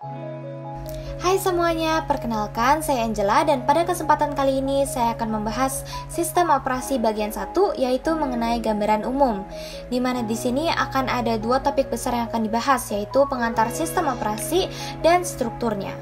Hai semuanya, perkenalkan saya Angela dan pada kesempatan kali ini saya akan membahas sistem operasi bagian 1 yaitu mengenai gambaran umum. Di mana di sini akan ada dua topik besar yang akan dibahas yaitu pengantar sistem operasi dan strukturnya.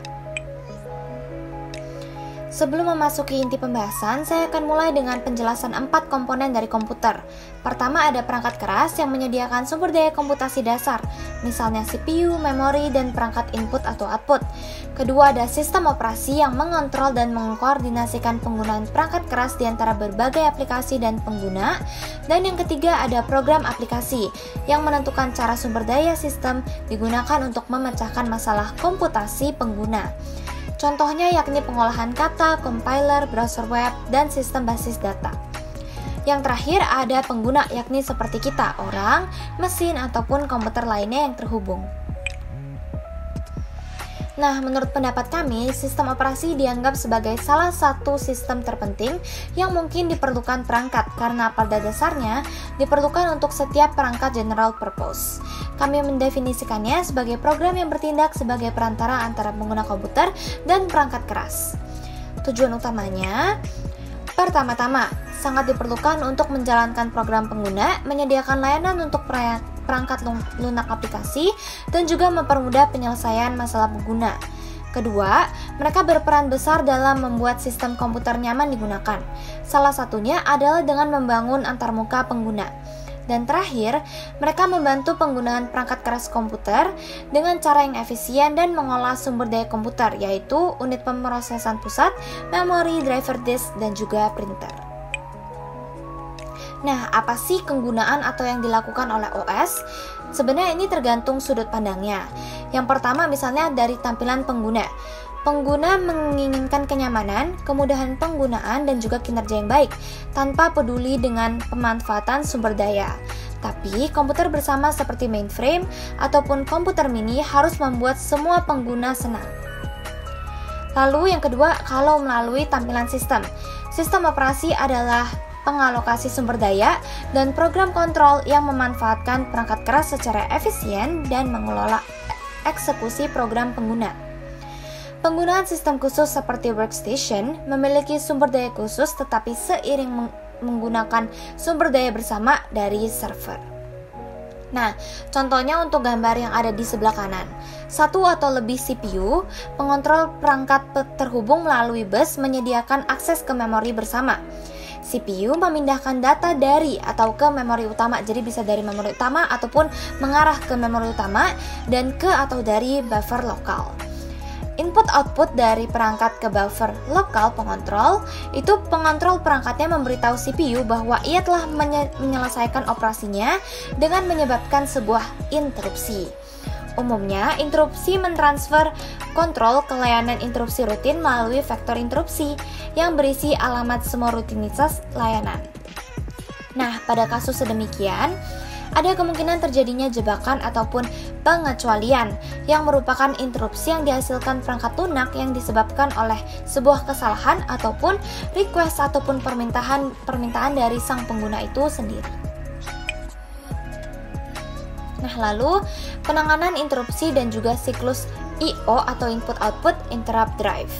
Sebelum memasuki inti pembahasan, saya akan mulai dengan penjelasan 4 komponen dari komputer. Pertama ada perangkat keras yang menyediakan sumber daya komputasi dasar, misalnya CPU, memori, dan perangkat input atau output. Kedua ada sistem operasi yang mengontrol dan mengkoordinasikan penggunaan perangkat keras di antara berbagai aplikasi dan pengguna. Dan yang ketiga ada program aplikasi yang menentukan cara sumber daya sistem digunakan untuk memecahkan masalah komputasi pengguna. Contohnya yakni pengolahan kata, compiler, browser web, dan sistem basis data. Yang terakhir ada pengguna yakni seperti kita, orang, mesin, ataupun komputer lainnya yang terhubung. Nah, menurut pendapat kami, sistem operasi dianggap sebagai salah satu sistem terpenting yang mungkin diperlukan perangkat karena pada dasarnya diperlukan untuk setiap perangkat general purpose. Kami mendefinisikannya sebagai program yang bertindak sebagai perantara antara pengguna komputer dan perangkat keras. Tujuan utamanya, pertama-tama, sangat diperlukan untuk menjalankan program pengguna, menyediakan layanan untuk perangkat lunak aplikasi, dan juga mempermudah penyelesaian masalah pengguna. Kedua, mereka berperan besar dalam membuat sistem komputer nyaman digunakan. Salah satunya adalah dengan membangun antarmuka pengguna. Dan terakhir, mereka membantu penggunaan perangkat keras komputer dengan cara yang efisien dan mengolah sumber daya komputer, yaitu unit pemrosesan pusat, memori, driver disk, dan juga printer. Nah, apa sih penggunaan atau yang dilakukan oleh OS? Sebenarnya ini tergantung sudut pandangnya. Yang pertama misalnya dari tampilan pengguna. Pengguna menginginkan kenyamanan, kemudahan penggunaan, dan juga kinerja yang baik, tanpa peduli dengan pemanfaatan sumber daya. Tapi, komputer bersama seperti mainframe ataupun komputer mini harus membuat semua pengguna senang. Lalu yang kedua, kalau melalui tampilan sistem. Sistem operasi adalah pengalokasi sumber daya dan program kontrol yang memanfaatkan perangkat keras secara efisien dan mengelola eksekusi program pengguna. Penggunaan sistem khusus seperti workstation memiliki sumber daya khusus tetapi seiring menggunakan sumber daya bersama dari server. Nah, contohnya untuk gambar yang ada di sebelah kanan. Satu atau lebih CPU, pengontrol perangkat terhubung melalui bus menyediakan akses ke memori bersama. CPU memindahkan data dari atau ke memori utama, jadi bisa dari memori utama ataupun mengarah ke memori utama dan ke atau dari buffer lokal. Input-output dari perangkat ke buffer lokal pengontrol, itu pengontrol perangkatnya memberitahu CPU bahwa ia telah menyelesaikan operasinya dengan menyebabkan sebuah interupsi. Umumnya, interupsi mentransfer kontrol ke layanan interupsi rutin melalui vektor interupsi yang berisi alamat semua rutinitas layanan. Nah, pada kasus sedemikian, ada kemungkinan terjadinya jebakan ataupun pengecualian yang merupakan interupsi yang dihasilkan perangkat lunak yang disebabkan oleh sebuah kesalahan ataupun request ataupun permintaan dari sang pengguna itu sendiri. Nah, lalu penanganan interupsi dan juga siklus I/O atau input output interrupt drive.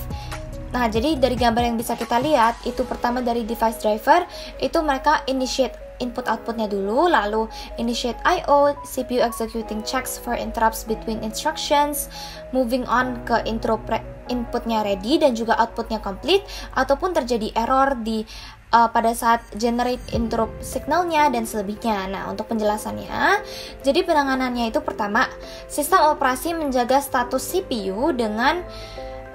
Nah, jadi dari gambar yang bisa kita lihat, itu pertama dari device driver, itu mereka initiate input outputnya dulu, lalu initiate I/O, CPU executing checks for interrupts between instructions, moving on ke inputnya ready dan juga outputnya complete, ataupun terjadi error di pada saat generate interrupt signalnya dan selebihnya. Nah, untuk penjelasannya, jadi penanganannya itu pertama, sistem operasi menjaga status CPU dengan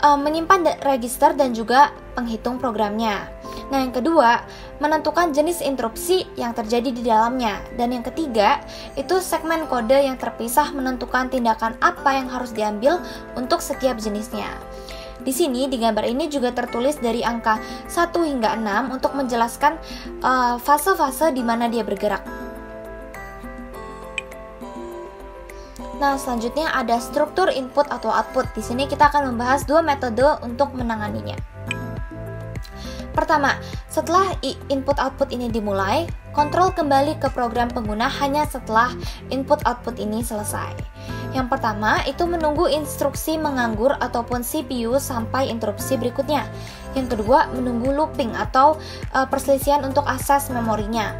menyimpan register dan juga penghitung programnya. Nah, yang kedua, menentukan jenis interupsi yang terjadi di dalamnya. Dan yang ketiga, itu segmen kode yang terpisah menentukan tindakan apa yang harus diambil untuk setiap jenisnya. Di sini, di gambar ini juga tertulis dari angka 1 hingga 6 untuk menjelaskan fase-fase di mana dia bergerak. Nah, selanjutnya ada struktur input atau output. Di sini kita akan membahas dua metode untuk menanganinya. Pertama, setelah input output ini dimulai, kontrol kembali ke program pengguna hanya setelah input output ini selesai. Yang pertama itu menunggu instruksi menganggur ataupun CPU sampai interupsi berikutnya. Yang kedua menunggu looping atau perselisihan untuk akses memorinya.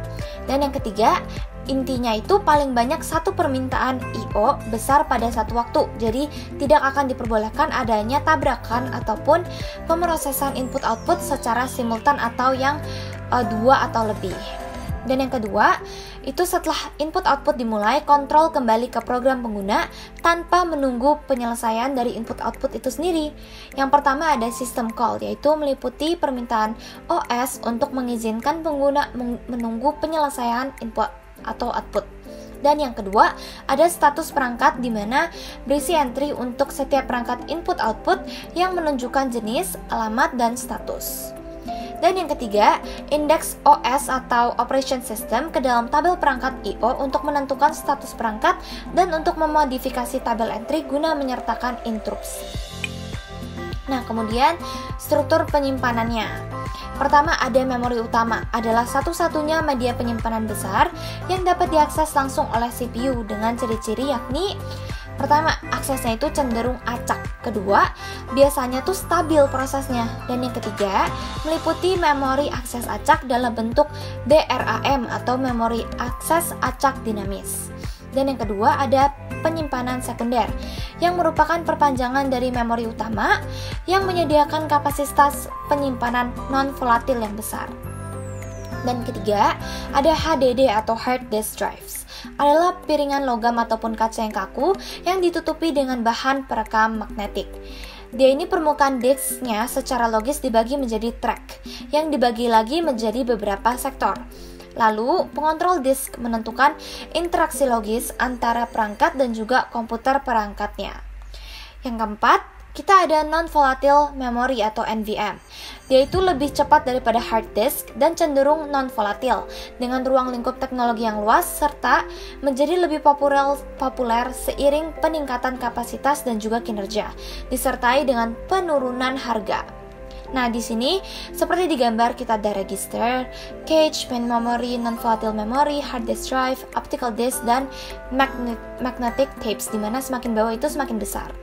Dan yang ketiga, intinya itu paling banyak satu permintaan I/O besar pada satu waktu. Jadi tidak akan diperbolehkan adanya tabrakan ataupun pemrosesan input-output secara simultan atau yang dua atau lebih. Dan yang kedua, itu setelah input-output dimulai, kontrol kembali ke program pengguna tanpa menunggu penyelesaian dari input-output itu sendiri. Yang pertama ada system call, yaitu meliputi permintaan OS untuk mengizinkan pengguna menunggu penyelesaian input atau output. Dan yang kedua, ada status perangkat di mana berisi entry untuk setiap perangkat input-output yang menunjukkan jenis, alamat, dan status. Dan yang ketiga, indeks OS atau operation system ke dalam tabel perangkat I/O untuk menentukan status perangkat dan untuk memodifikasi tabel entry guna menyertakan interupsi. Nah, kemudian struktur penyimpanannya. Pertama, ada memori utama, adalah satu-satunya media penyimpanan besar yang dapat diakses langsung oleh CPU dengan ciri-ciri yakni pertama, aksesnya itu cenderung acak. Kedua, biasanya tuh stabil prosesnya. Dan yang ketiga, meliputi memori akses acak dalam bentuk DRAM atau memori akses acak dinamis. Dan yang kedua, ada penyimpanan sekunder yang merupakan perpanjangan dari memori utama yang menyediakan kapasitas penyimpanan non-volatil yang besar. Dan ketiga, ada HDD atau hard disk drives. Adalah piringan logam ataupun kaca yang kaku yang ditutupi dengan bahan perekam magnetik. Dia ini permukaan disknya secara logis dibagi menjadi track yang dibagi lagi menjadi beberapa sektor. Lalu, pengontrol disk menentukan interaksi logis antara perangkat dan juga komputer perangkatnya. Yang keempat, kita ada non-volatile memory atau NVM. Dia itu lebih cepat daripada hard disk dan cenderung non-volatile dengan ruang lingkup teknologi yang luas serta menjadi lebih populer seiring peningkatan kapasitas dan juga kinerja, disertai dengan penurunan harga. Nah, di sini seperti digambar kita ada register, cache, main memory, non-volatile memory, hard disk drive, optical disk, dan magnetic tapes, di mana semakin bawah itu semakin besar.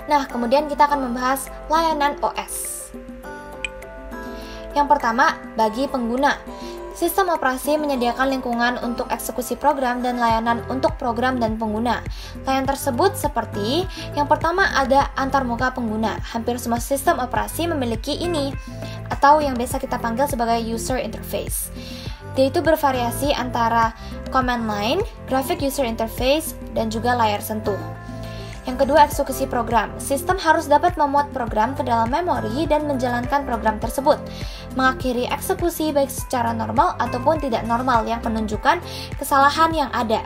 Nah, kemudian kita akan membahas layanan OS. Yang pertama, bagi pengguna. Sistem operasi menyediakan lingkungan untuk eksekusi program dan layanan untuk program dan pengguna. Layanan tersebut seperti, yang pertama ada antarmuka pengguna. Hampir semua sistem operasi memiliki ini, atau yang biasa kita panggil sebagai user interface. Dia itu bervariasi antara command line, graphic user interface, dan juga layar sentuh. Yang kedua, eksekusi program. Sistem harus dapat memuat program ke dalam memori dan menjalankan program tersebut, mengakhiri eksekusi baik secara normal ataupun tidak normal yang menunjukkan kesalahan yang ada.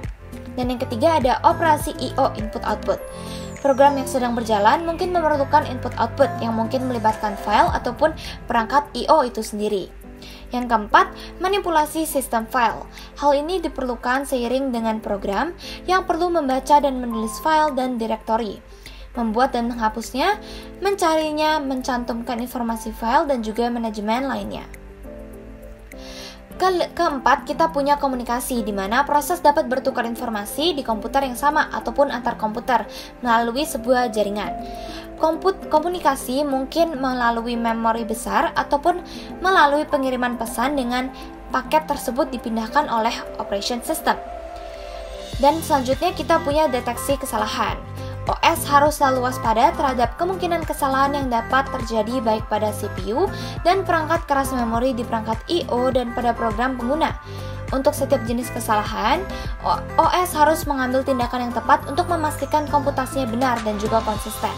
Dan yang ketiga ada operasi I/O input-output. Program yang sedang berjalan mungkin memerlukan input-output yang mungkin melibatkan file ataupun perangkat I/O itu sendiri. Yang keempat, manipulasi sistem file. Hal ini diperlukan seiring dengan program yang perlu membaca dan menulis file dan direktori, membuat dan menghapusnya, mencarinya, mencantumkan informasi file, dan juga manajemen lainnya. Keempat, kita punya komunikasi, di mana proses dapat bertukar informasi di komputer yang sama ataupun antar komputer melalui sebuah jaringan. Komunikasi mungkin melalui memori besar ataupun melalui pengiriman pesan dengan paket tersebut dipindahkan oleh operation system. Dan selanjutnya kita punya deteksi kesalahan. OS harus selalu waspada terhadap kemungkinan kesalahan yang dapat terjadi baik pada CPU dan perangkat keras memori di perangkat I/O dan pada program pengguna. Untuk setiap jenis kesalahan, OS harus mengambil tindakan yang tepat untuk memastikan komputasinya benar dan juga konsisten.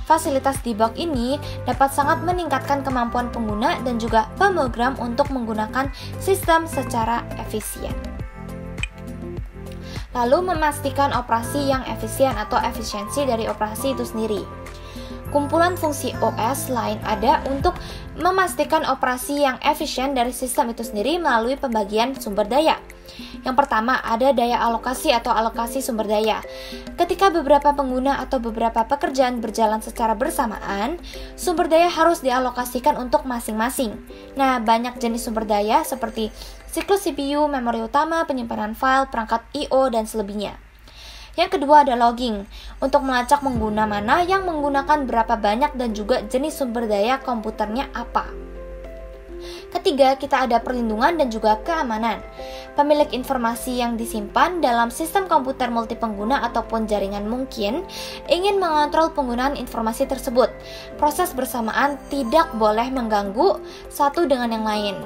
Fasilitas debug ini dapat sangat meningkatkan kemampuan pengguna dan juga pemrogram untuk menggunakan sistem secara efisien. Lalu memastikan operasi yang efisien atau efisiensi dari operasi itu sendiri. Kumpulan fungsi OS lain ada untuk memastikan operasi yang efisien dari sistem itu sendiri melalui pembagian sumber daya. Yang pertama ada daya alokasi atau alokasi sumber daya. Ketika beberapa pengguna atau beberapa pekerjaan berjalan secara bersamaan, sumber daya harus dialokasikan untuk masing-masing. Nah, banyak jenis sumber daya seperti siklus CPU, memori utama, penyimpanan file, perangkat I/O, dan selebihnya. Yang kedua ada logging, untuk melacak pengguna mana yang menggunakan berapa banyak dan juga jenis sumber daya komputernya apa. Ketiga, kita ada perlindungan dan juga keamanan. Pemilik informasi yang disimpan dalam sistem komputer multipengguna ataupun jaringan mungkin ingin mengontrol penggunaan informasi tersebut. Proses bersamaan tidak boleh mengganggu satu dengan yang lain.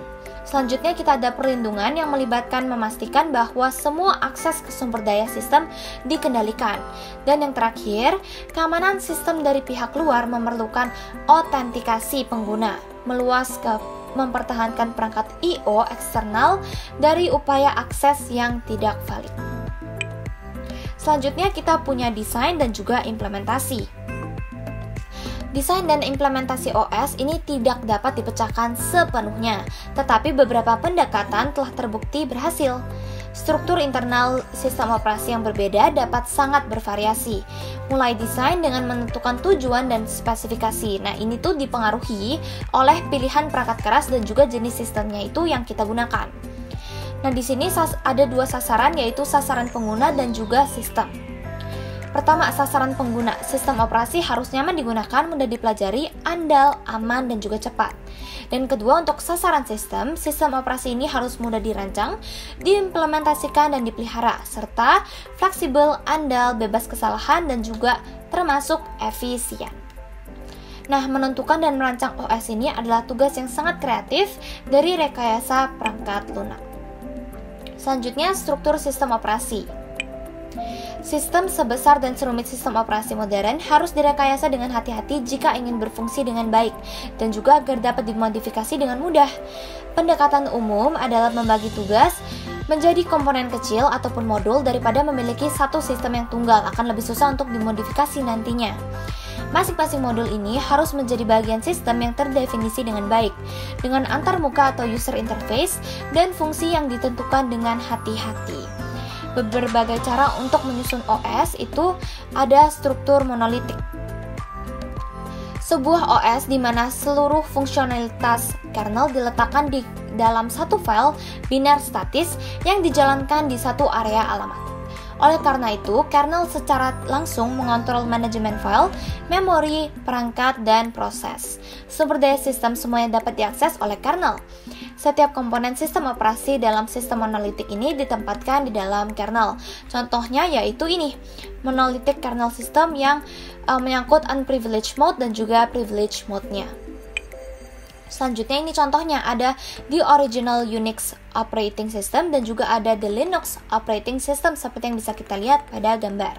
Selanjutnya kita ada perlindungan yang melibatkan memastikan bahwa semua akses ke sumber daya sistem dikendalikan. Dan yang terakhir, keamanan sistem dari pihak luar memerlukan autentikasi pengguna, meluas ke mempertahankan perangkat I/O eksternal dari upaya akses yang tidak valid. Selanjutnya kita punya desain dan juga implementasi. Desain dan implementasi OS ini tidak dapat dipecahkan sepenuhnya, tetapi beberapa pendekatan telah terbukti berhasil. Struktur internal sistem operasi yang berbeda dapat sangat bervariasi, mulai desain dengan menentukan tujuan dan spesifikasi. Nah, ini tuh dipengaruhi oleh pilihan perangkat keras dan juga jenis sistemnya itu yang kita gunakan. Nah, di sini ada dua sasaran, yaitu sasaran pengguna dan juga sistem. Pertama, sasaran pengguna. Sistem operasi harus nyaman digunakan, mudah dipelajari, andal, aman, dan juga cepat. Dan kedua, untuk sasaran sistem operasi ini harus mudah dirancang, diimplementasikan, dan dipelihara, serta fleksibel, andal, bebas kesalahan, dan juga termasuk efisien. Nah, menentukan dan merancang OS ini adalah tugas yang sangat kreatif dari rekayasa perangkat lunak. Selanjutnya, struktur sistem operasi. Sistem sebesar dan serumit sistem operasi modern harus direkayasa dengan hati-hati jika ingin berfungsi dengan baik dan juga agar dapat dimodifikasi dengan mudah. Pendekatan umum adalah membagi tugas menjadi komponen kecil ataupun modul daripada memiliki satu sistem yang tunggal, akan lebih susah untuk dimodifikasi nantinya. Masing-masing modul ini harus menjadi bagian sistem yang terdefinisi dengan baik, dengan antarmuka atau user interface dan fungsi yang ditentukan dengan hati-hati. Berbagai cara untuk menyusun OS itu ada struktur monolitik. Sebuah OS di mana seluruh fungsionalitas kernel diletakkan di dalam satu file biner statis yang dijalankan di satu area alamat. Oleh karena itu, kernel secara langsung mengontrol manajemen file, memori, perangkat, dan proses. Sumber daya sistem semuanya dapat diakses oleh kernel. Setiap komponen sistem operasi dalam sistem monolitik ini ditempatkan di dalam kernel. Contohnya yaitu ini, monolitik kernel system yang menyangkut unprivileged mode dan juga privileged mode-nya. Selanjutnya ini contohnya ada di original Unix operating system dan juga ada di Linux operating system seperti yang bisa kita lihat pada gambar.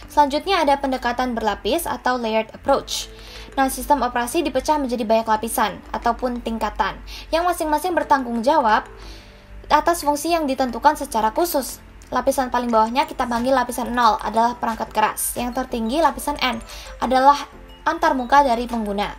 Selanjutnya ada pendekatan berlapis atau layered approach. Nah, sistem operasi dipecah menjadi banyak lapisan ataupun tingkatan yang masing-masing bertanggung jawab atas fungsi yang ditentukan secara khusus. Lapisan paling bawahnya kita panggil lapisan 0 adalah perangkat keras. Yang tertinggi lapisan N adalah antarmuka dari pengguna.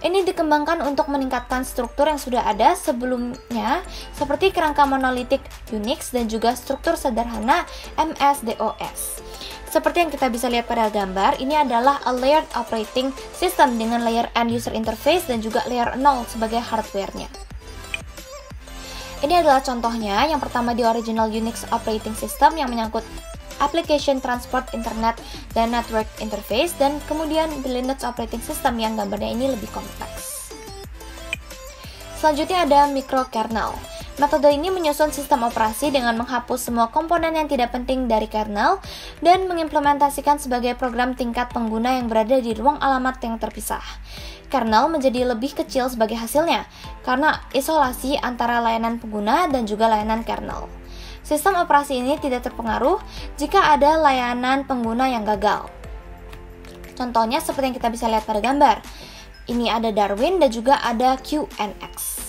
Ini dikembangkan untuk meningkatkan struktur yang sudah ada sebelumnya seperti kerangka monolitik Unix dan juga struktur sederhana MS-DOS. Seperti yang kita bisa lihat pada gambar, ini adalah a layered operating system dengan layer N user interface dan juga layer 0 sebagai hardware-nya. Ini adalah contohnya, yang pertama di original Unix operating system yang menyangkut application transport internet dan network interface, dan kemudian di Linux operating system yang gambarnya ini lebih kompleks. Selanjutnya ada microkernel. Metode ini menyusun sistem operasi dengan menghapus semua komponen yang tidak penting dari kernel dan mengimplementasikan sebagai program tingkat pengguna yang berada di ruang alamat yang terpisah. Kernel menjadi lebih kecil sebagai hasilnya karena isolasi antara layanan pengguna dan juga layanan kernel. Sistem operasi ini tidak terpengaruh jika ada layanan pengguna yang gagal. Contohnya seperti yang kita bisa lihat pada gambar. Ini ada Darwin dan juga ada QNX.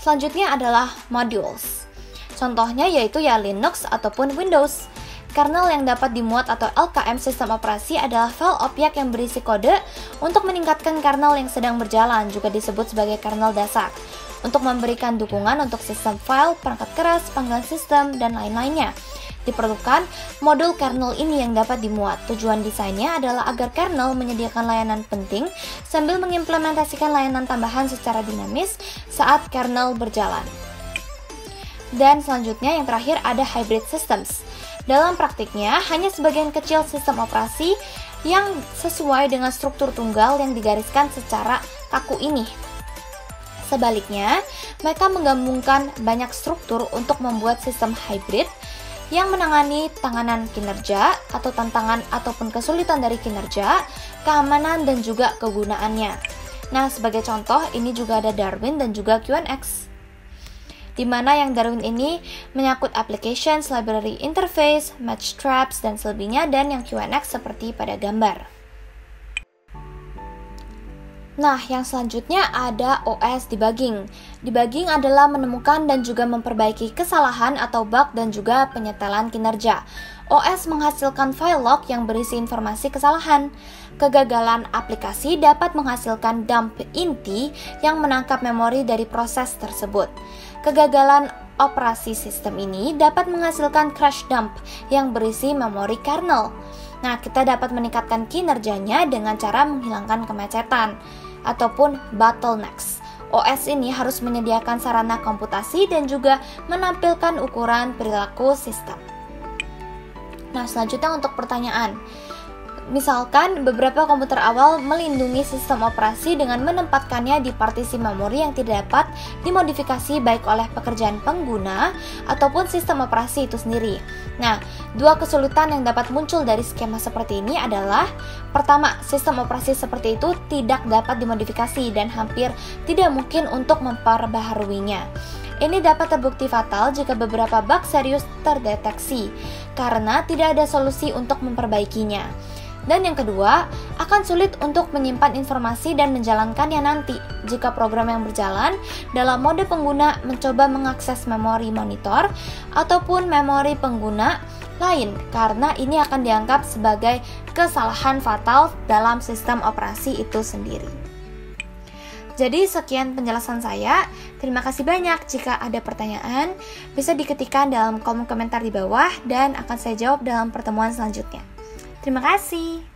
Selanjutnya adalah modules. Contohnya yaitu ya Linux ataupun Windows. Kernel yang dapat dimuat atau LKM sistem operasi adalah file objek yang berisi kode untuk meningkatkan kernel yang sedang berjalan, juga disebut sebagai kernel dasar, untuk memberikan dukungan untuk sistem file, perangkat keras, panggilan sistem, dan lain-lainnya. Diperlukan modul kernel ini yang dapat dimuat. Tujuan desainnya adalah agar kernel menyediakan layanan penting sambil mengimplementasikan layanan tambahan secara dinamis saat kernel berjalan. Dan selanjutnya yang terakhir ada hybrid systems. Dalam praktiknya, hanya sebagian kecil sistem operasi yang sesuai dengan struktur tunggal yang digariskan secara kaku ini. Sebaliknya, mereka menggabungkan banyak struktur untuk membuat sistem hybrid yang menangani tanganan kinerja atau tantangan ataupun kesulitan dari kinerja, keamanan, dan juga kegunaannya. Nah, sebagai contoh, ini juga ada Darwin dan juga QNX. Di mana yang Darwin ini menyangkut applications, library interface, match traps, dan selebihnya, dan yang QNX seperti pada gambar. Nah, yang selanjutnya ada OS debugging. Debugging adalah menemukan dan juga memperbaiki kesalahan atau bug dan juga penyetelan kinerja. OS menghasilkan file log yang berisi informasi kesalahan. Kegagalan aplikasi dapat menghasilkan dump inti yang menangkap memori dari proses tersebut. Kegagalan operasi sistem ini dapat menghasilkan crash dump yang berisi memori kernel. Nah, kita dapat meningkatkan kinerjanya dengan cara menghilangkan kemacetan ataupun bottlenecks. OS ini harus menyediakan sarana komputasi dan juga menampilkan ukuran perilaku sistem. Nah, selanjutnya untuk pertanyaan. Misalkan beberapa komputer awal melindungi sistem operasi dengan menempatkannya di partisi memori yang tidak dapat dimodifikasi baik oleh pekerjaan pengguna ataupun sistem operasi itu sendiri. Nah, dua kesulitan yang dapat muncul dari skema seperti ini adalah: pertama, sistem operasi seperti itu tidak dapat dimodifikasi dan hampir tidak mungkin untuk memperbaharuinya. Ini dapat terbukti fatal jika beberapa bug serius terdeteksi karena tidak ada solusi untuk memperbaikinya. Dan yang kedua, akan sulit untuk menyimpan informasi dan menjalankannya nanti jika program yang berjalan dalam mode pengguna mencoba mengakses memori monitor ataupun memori pengguna lain, karena ini akan dianggap sebagai kesalahan fatal dalam sistem operasi itu sendiri. Jadi sekian penjelasan saya. Terima kasih banyak. Jika ada pertanyaan, bisa diketikkan dalam kolom komentar di bawah dan akan saya jawab dalam pertemuan selanjutnya. Terima kasih.